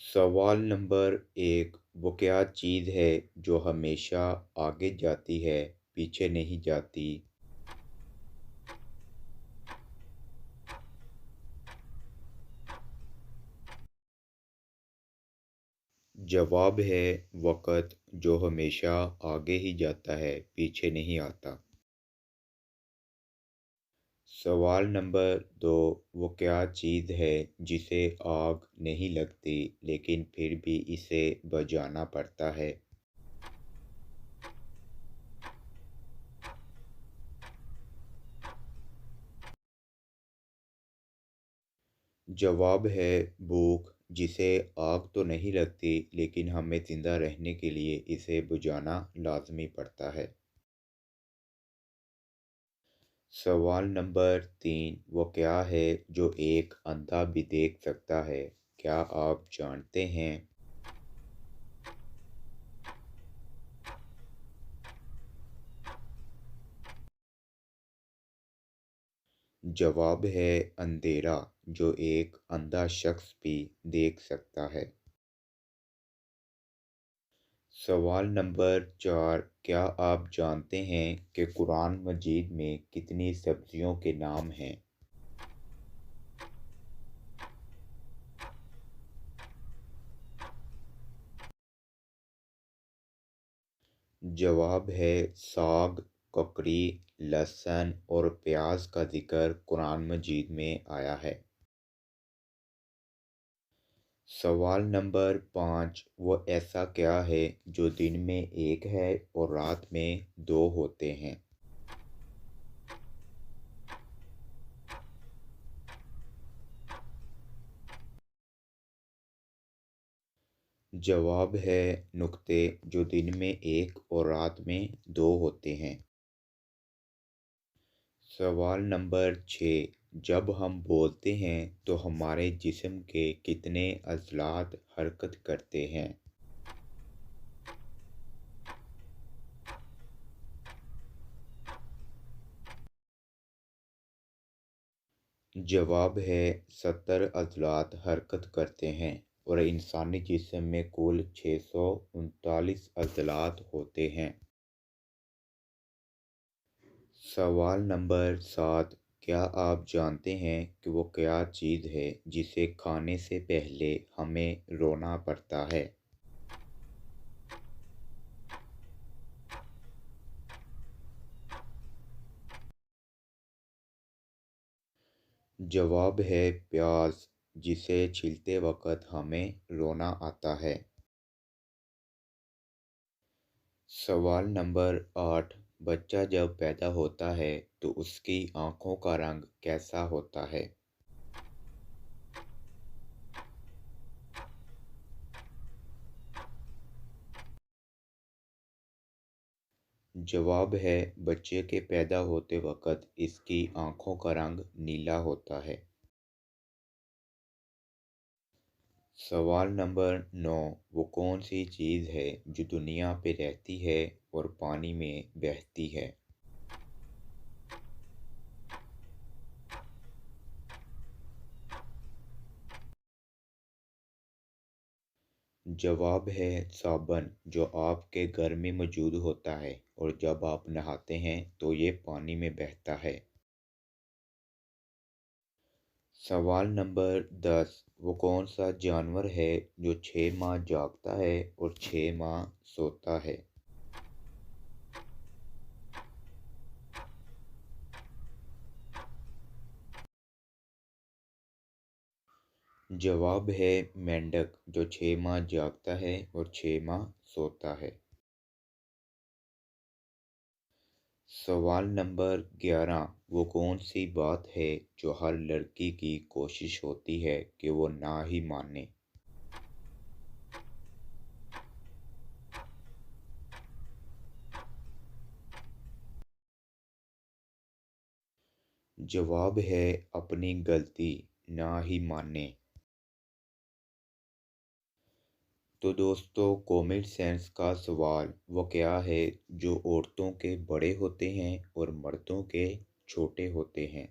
سوال نمبر 1، وہ کیا چیز ہے جو ہمیشہ آگے جاتی ہے پیچھے نہیں جاتی؟ جواب ہے وقت، جو ہمیشہ آگے ہی جاتا ہے پیچھے نہیں آتا۔ سوال نمبر 2، وہ کیا چیز ہے جسے آگ نہیں لگتی لیکن پھر بھی اسے بجھانا پڑتا ہے؟ جواب ہے بھوک، جسے آگ تو نہیں لگتی لیکن ہمیں زندہ رہنے کے لیے اسے بجھانا لازمی پڑتا ہے۔ سوال نمبر 3، وہ کیا ہے جو ایک اندھا بھی دیکھ سکتا ہے؟ کیا آپ جانتے ہیں؟ جواب ہے اندھیرا، جو ایک اندھا شخص بھی دیکھ سکتا ہے۔ سوال نمبر 4، کیا آپ جانتے ہیں کہ قرآن مجید میں کتنی سبزیوں کے نام ہیں؟ جواب ہے ساگ، ککڑی، لہسن اور پیاز کا ذکر قرآن مجید میں آیا ہے۔ سوال نمبر 5، وہ ایسا کیا ہے جو دن میں ایک ہے اور رات میں دو ہوتے ہیں؟ جواب ہے نقطے، جو دن میں ایک اور رات میں دو ہوتے ہیں۔ سوال نمبر 6، جب ہم بولتے ہیں تو ہمارے جسم کے کتنے عضلات حرکت کرتے ہیں؟ جواب ہے 70 عضلات حرکت کرتے ہیں، اور انسانی جسم میں کل 639 عضلات ہوتے ہیں۔ سوال نمبر 7، کیا آپ جانتے ہیں کہ وہ کیا چیز ہے جسے کھانے سے پہلے ہمیں رونا پڑتا ہے؟ جواب ہے پیاز، جسے چھیلتے وقت ہمیں رونا آتا ہے۔ سوال نمبر 8، بچہ جب پیدا ہوتا ہے تو اس کی آنکھوں کا رنگ کیسا ہوتا ہے؟ جواب ہے بچے کے پیدا ہوتے وقت اس کی آنکھوں کا رنگ نیلا ہوتا ہے۔ سوال نمبر 9، وہ کون سی چیز ہے جو دنیا پہ رہتی ہے اور پانی میں بہتی ہے؟ جواب ہے صابن، جو آپ کے گھر میں موجود ہوتا ہے اور جب آپ نہاتے ہیں تو یہ پانی میں بہتا ہے۔ سوال نمبر 10، وہ کون سا جانور ہے جو 6 ماہ جاگتا ہے اور 6 ماہ سوتا ہے؟ جواب ہے مینڈک، جو 6 ماہ جاگتا ہے اور 6 ماہ سوتا ہے۔ سوال نمبر 11، وہ کون سی بات ہے جو ہر لڑکی کی کوشش ہوتی ہے کہ وہ نہ ہی مانے؟ جواب ہے اپنی غلطی نہ ہی مانے۔ تو دوستو، کومن سینس کا سوال وہ کیا ہے جو عورتوں کے بڑے ہوتے ہیں اور مردوں کے چھوٹے ہوتے ہیں؟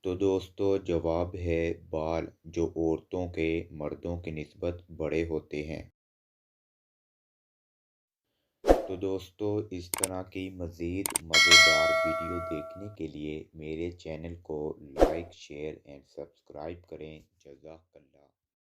تو دوستو جواب ہے بال جو عورتوں کے مردوں کی نسبت بڑے ہوتے ہیں۔ تو دوستو اس طرح کی مزید مزیدار ویڈیو دیکھنے کے لیے میرے چینل کو لائک، شیئر اینڈ سبسکرائب کریں۔ جزاک اللہ۔